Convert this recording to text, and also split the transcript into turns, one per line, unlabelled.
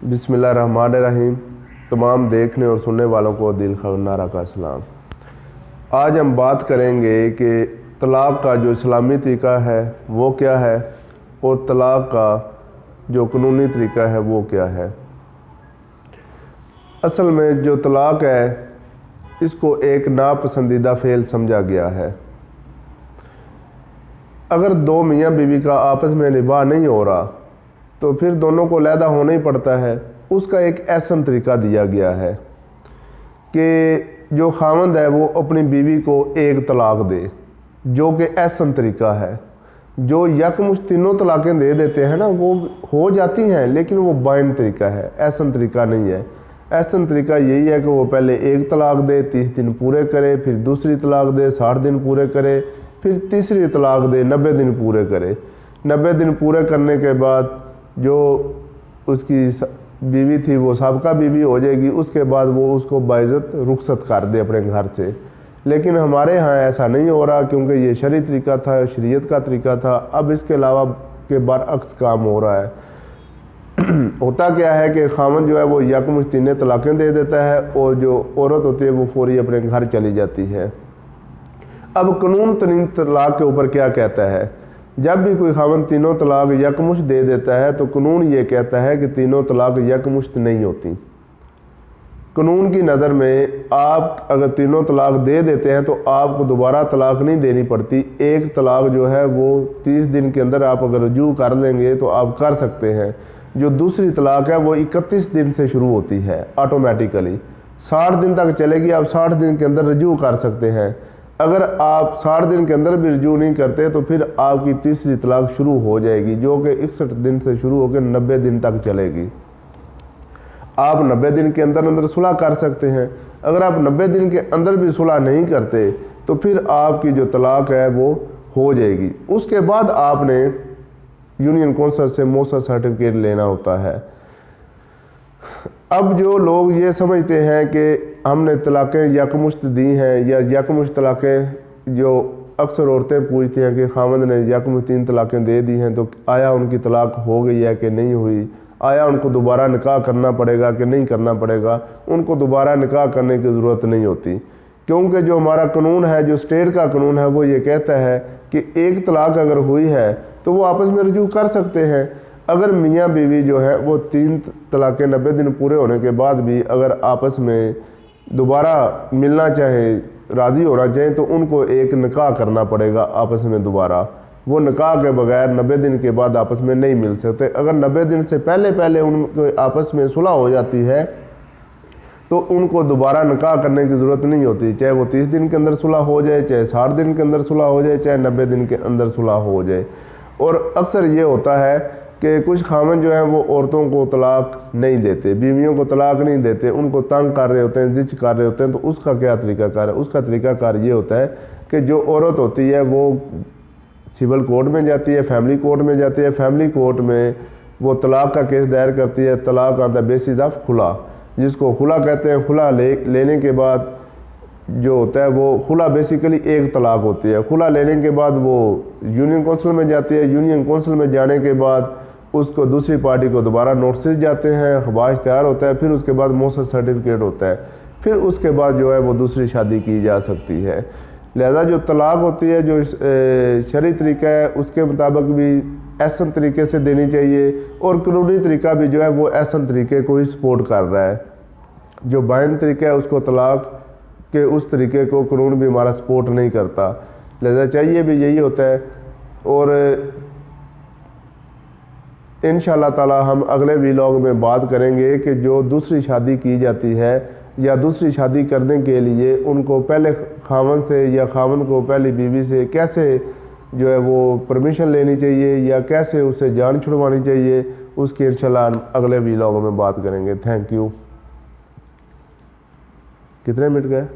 बिस्मिल्लाहिर्रहमानिर्रहीम। तमाम देखने और सुनने वालों को दिल खनारा का सलाम। आज हम बात करेंगे कि तलाक़ का जो इस्लामी तरीका है वो क्या है और तलाक़ का जो कानूनी तरीका है वो क्या है। असल में जो तलाक़ है इसको एक नापसंदीदा फ़ेल समझा गया है। अगर दो मियाँ बीवी का आपस में निभाह नहीं हो रहा तो फिर दोनों को अलहदा होना ही पड़ता है। उसका एक ऐसा तरीका दिया गया है कि जो खावंद है वो अपनी बीवी को एक तलाक दे, जो कि ऐसा तरीका है। जो यकमुश्त तीनों तलाक़ें दे देते हैं ना वो हो जाती हैं, लेकिन वो बाइन तरीका है, ऐसा तरीका नहीं है। ऐसा तरीका यही है कि वो पहले एक तलाक दे, 30 दिन पूरे करे, फिर दूसरी तलाक दे, 60 दिन पूरे करे, फिर तीसरी तलाक दे, 90 दिन पूरे करे। 90 दिन पूरे करने के बाद जो उसकी बीवी थी वो साबका बीवी हो जाएगी। उसके बाद वो उसको बाइज़्ज़त रुखसत कर दे अपने घर से। लेकिन हमारे यहाँ ऐसा नहीं हो रहा, क्योंकि ये शरई तरीका था, शरीयत का तरीका था। अब इसके अलावा के बरअक्स काम हो रहा है। होता क्या है कि खामन जो है वो यकमुश्त तीन तलाक़ें दे देता है और जो औरत होती है वो फौरी अपने घर चली जाती है। अब कानून तीन तलाक़ के ऊपर क्या कहता है? जब भी कोई खामन तीनों तलाक़ यकमुश्त दे देता है तो कानून ये कहता है कि तीनों तलाक़ यकमुश्त नहीं होती। कानून की नज़र में आप अगर तीनों तलाक़ दे देते हैं तो आपको दोबारा तलाक़ नहीं देनी पड़ती। एक तलाक़ जो है वो 30 दिन के अंदर आप अगर रजू कर लेंगे तो आप कर सकते हैं। जो दूसरी तलाक़ है वो 31 दिन से शुरू होती है ऑटोमेटिकली, 60 दिन तक चलेगी। आप 60 दिन के अंदर रजू कर सकते हैं। अगर आप 60 दिन के अंदर भी रजू नहीं करते तो फिर आपकी तीसरी तलाक़ शुरू हो जाएगी, जो कि 61 दिन से शुरू होकर 90 दिन तक चलेगी। आप 90 दिन के अंदर अंदर सुलह कर सकते हैं। अगर आप 90 दिन के अंदर भी सुलह नहीं करते तो फिर आपकी जो तलाक़ है वो हो जाएगी। उसके बाद आपने यूनियन कौंसिल से मौसा सर्टिफिकेट लेना होता है। अब जो लोग ये समझते हैं कि हमने तलाक़ें यकमुश्त दी हैं या यकमुश्त तलाक़ें, जो अक्सर औरतें पूछती हैं कि खामद ने यकमुश्त 3 तलाक़ें दे दी हैं तो आया उनकी तलाक़ हो गई है कि नहीं हुई, आया उनको दोबारा निकाह करना पड़ेगा कि नहीं करना पड़ेगा। उनको दोबारा निकाह करने की ज़रूरत नहीं होती, क्योंकि जो हमारा कानून है, जो स्टेट का कानून है, वो ये कहता है कि एक तलाक़ अगर हुई है तो वो आपस में रजू कर सकते हैं। अगर मियाँ बीवी जो है वो 3 तलाक़ें 90 दिन पूरे होने के बाद भी अगर आपस में दोबारा मिलना चाहे, राज़ी होना चाहें, तो उनको एक निकाह करना पड़ेगा आपस में दोबारा। वो निकाह के बगैर 90 दिन के बाद आपस में नहीं मिल सकते। अगर 90 दिन से पहले पहले उनको आपस में सुलह हो जाती है तो उनको दोबारा निकाह करने की ज़रूरत नहीं होती, चाहे वो 30 दिन के अंदर सुलह हो जाए, चाहे 60 दिन के अंदर सुलह हो जाए, चाहे 90 दिन के अंदर सुलह हो जाए। और अक्सर ये होता है कि कुछ खामन जो हैं वो औरतों को तलाक़ नहीं देते, बीवियों को तलाक़ नहीं देते, उनको तंग कर रहे होते हैं, जिच कर रहे होते हैं। तो उसका क्या तरीक़ाकार है? उसका तरीक़ाकार ये होता है कि जो औरत होती है वो सिविल कोर्ट में जाती है, फैमिली कोर्ट में जाती है। फैमिली कोर्ट में वो तलाक़ का केस दायर करती है। तलाक़ आता है बेसिस ऑफ खुला, जिसको खुला कहते हैं। खुला लेने के बाद जो होता है वो खुला बेसिकली एक तलाक़ होती है। खुला लेने के बाद वो यूनियन कौंसिल में जाती है। यूनियन कौंसिल में जाने के बाद उसको दूसरी पार्टी को दोबारा नोटिस जाते हैं, खबाश तैयार होता है, फिर उसके बाद मौसर सर्टिफिकेट होता है, फिर उसके बाद जो है वो दूसरी शादी की जा सकती है। लिहाजा जो तलाक़ होती है, जो शरई तरीका है, उसके मुताबिक भी ऐसा तरीके से देनी चाहिए और कानूनी तरीका भी जो है वो ऐसा तरीके को ही सपोर्ट कर रहा है। जो बाइन तरीका है उसको तलाक़ के उस तरीके को कानून भी हमारा सपोर्ट नहीं करता। लिहाजा चाहिए भी यही होता है। और इंशाअल्लाह ताला हम अगले व्लॉग में बात करेंगे कि जो दूसरी शादी की जाती है या दूसरी शादी करने के लिए उनको पहले खामन से या खामन को पहली बीवी से कैसे जो है वो परमिशन लेनी चाहिए या कैसे उसे जान छुड़वानी चाहिए, उसकी इंशाअल्लाह अगले व्लॉग में बात करेंगे। Thank you. कितने मिनट गए?